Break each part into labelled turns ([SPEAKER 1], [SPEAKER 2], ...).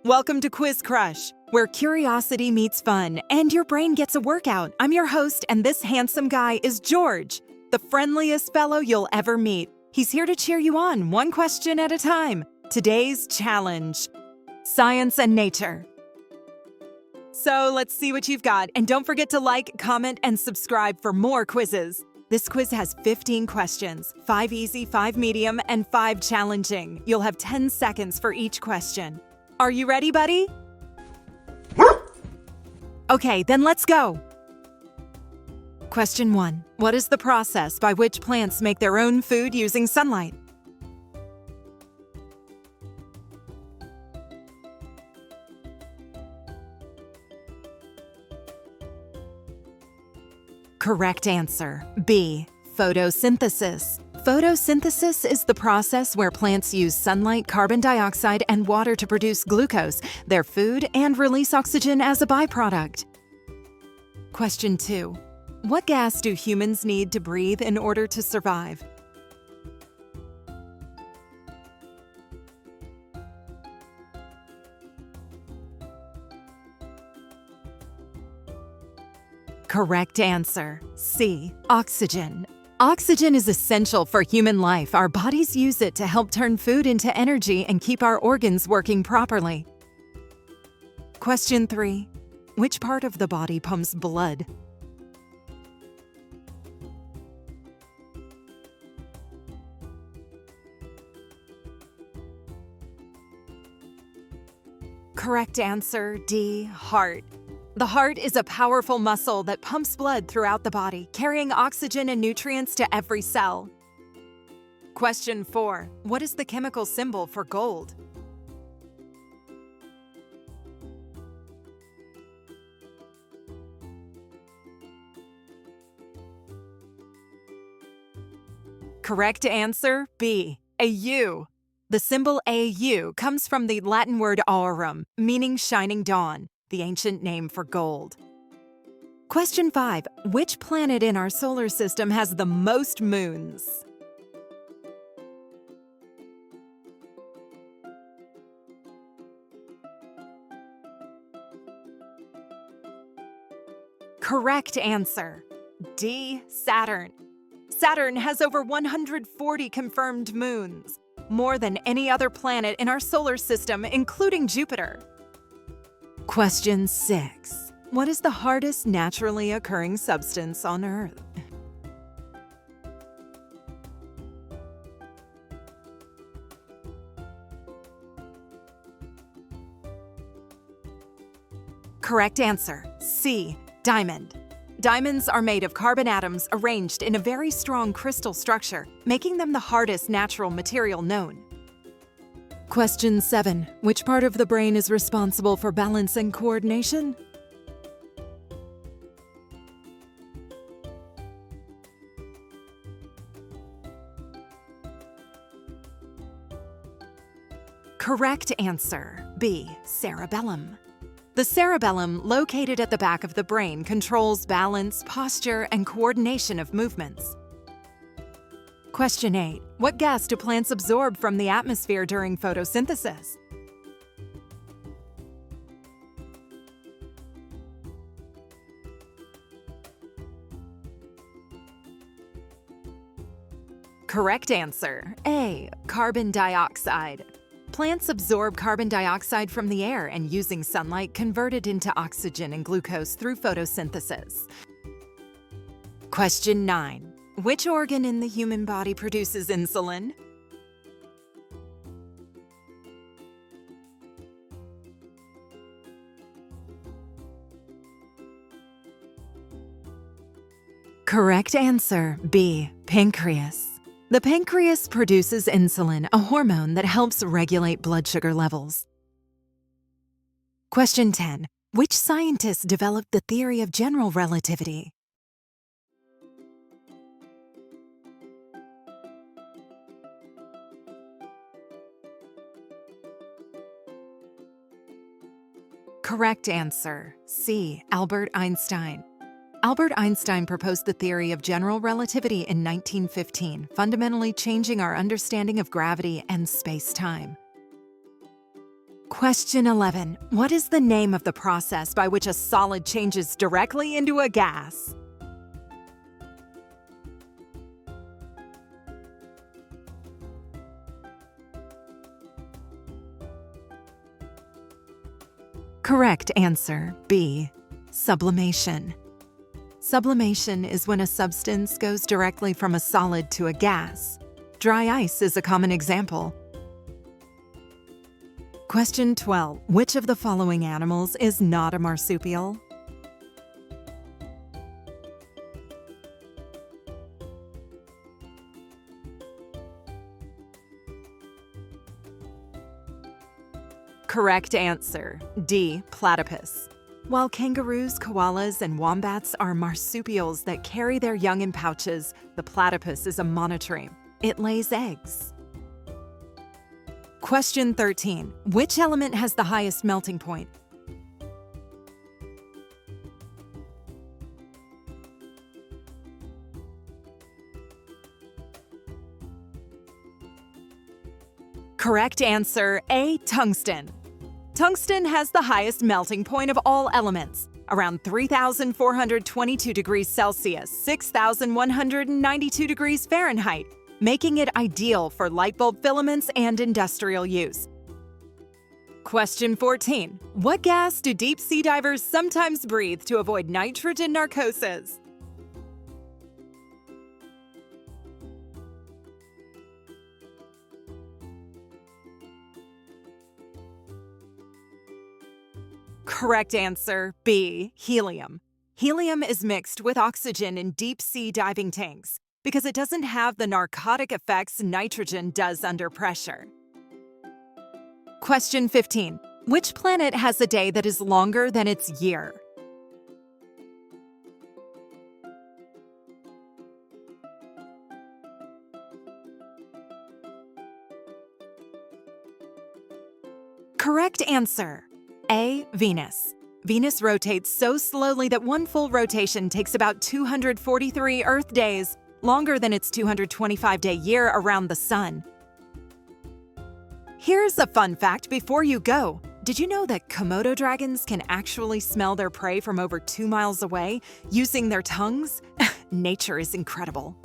[SPEAKER 1] Welcome to Quiz Crush, where curiosity meets fun and your brain gets a workout. I'm your host, and this handsome guy is George, the friendliest fellow you'll ever meet. He's here to cheer you on, one question at a time. Today's challenge: science and nature. So let's see what you've got, and don't forget to like, comment, and subscribe for more quizzes. This quiz has 15 questions, 5 easy, 5 medium, and 5 challenging. You'll have 10 seconds for each question. Are you ready, buddy? Okay, then let's go. Question 1. What is the process by which plants make their own food using sunlight? Correct answer, B. Photosynthesis. Photosynthesis is the process where plants use sunlight, carbon dioxide, and water to produce glucose, their food, and release oxygen as a byproduct. Question 2. What gas do humans need to breathe in order to survive? Correct answer, C. Oxygen. Oxygen is essential for human life. Our bodies use it to help turn food into energy and keep our organs working properly. Question 3. Which part of the body pumps blood? Correct answer, D. Heart. The heart is a powerful muscle that pumps blood throughout the body, carrying oxygen and nutrients to every cell. Question 4. What is the chemical symbol for gold? Correct answer, B. Au. The symbol Au comes from the Latin word aurum, meaning shining dawn, the ancient name for gold. Question 5. Which planet in our solar system has the most moons? Correct answer, D. Saturn. Saturn has over 140 confirmed moons, more than any other planet in our solar system, including Jupiter. Question 6. What is the hardest naturally occurring substance on Earth? Correct answer, C. Diamond. Diamonds are made of carbon atoms arranged in a very strong crystal structure, making them the hardest natural material known. Question 7. Which part of the brain is responsible for balance and coordination? Correct answer, B. Cerebellum. The cerebellum, located at the back of the brain, controls balance, posture, and coordination of movements. Question 8. What gas do plants absorb from the atmosphere during photosynthesis? Correct answer, A. Carbon dioxide. Plants absorb carbon dioxide from the air and, using sunlight, convert it into oxygen and glucose through photosynthesis. Question 9. Which organ in the human body produces insulin? Correct answer, B. Pancreas. The pancreas produces insulin, a hormone that helps regulate blood sugar levels. Question 10. Which scientist developed the theory of general relativity? Correct answer, C. Albert Einstein. Albert Einstein proposed the theory of general relativity in 1915, fundamentally changing our understanding of gravity and space-time. Question 11. What is the name of the process by which a solid changes directly into a gas? Correct answer, B. Sublimation. Sublimation is when a substance goes directly from a solid to a gas. Dry ice is a common example. Question 12. Which of the following animals is not a marsupial? Correct answer, D. Platypus. While kangaroos, koalas, and wombats are marsupials that carry their young in pouches, the platypus is a monotreme. It lays eggs. Question 13. Which element has the highest melting point? Correct answer, A. Tungsten. Tungsten has the highest melting point of all elements, around 3,422 degrees Celsius, 6,192 degrees Fahrenheit, making it ideal for light bulb filaments and industrial use. Question 14. What gas do deep sea divers sometimes breathe to avoid nitrogen narcosis? Correct answer, B. Helium. Helium is mixed with oxygen in deep sea diving tanks because it doesn't have the narcotic effects nitrogen does under pressure. Question 15. Which planet has a day that is longer than its year? Correct answer, A. Venus. Venus rotates so slowly that one full rotation takes about 243 Earth days, longer than its 225-day year around the Sun. Here's a fun fact before you go. Did you know that Komodo dragons can actually smell their prey from over 2 miles away using their tongues? Nature is incredible.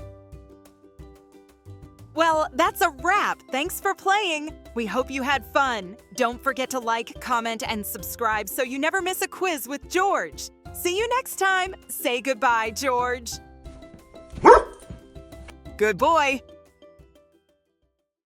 [SPEAKER 1] Well, that's a wrap. Thanks for playing. We hope you had fun. Don't forget to like, comment, and subscribe so you never miss a quiz with George. See you next time. Say goodbye, George. Good boy.